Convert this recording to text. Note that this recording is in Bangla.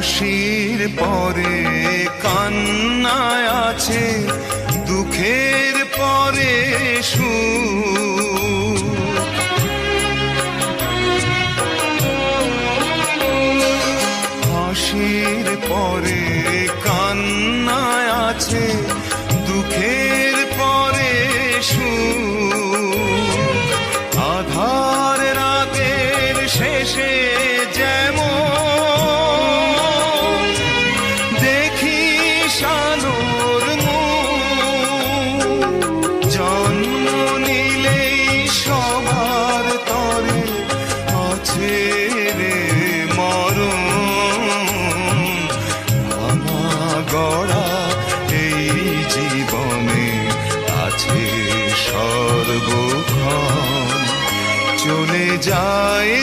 হাসির পরে কান্নায় আছে, দুঃখের পরে সুখ। হাসির পরে কান্নায় আছে, দুঃখের পরে সুখ। আধার রাতের শেষে যেমন দেখি আলোর মুখ, জন্ম নিলেই সবার তরে আছে রে মরণ। ভাঙা গড়া এই জীবনে আছে সর্বক্ষণ, চলে যায়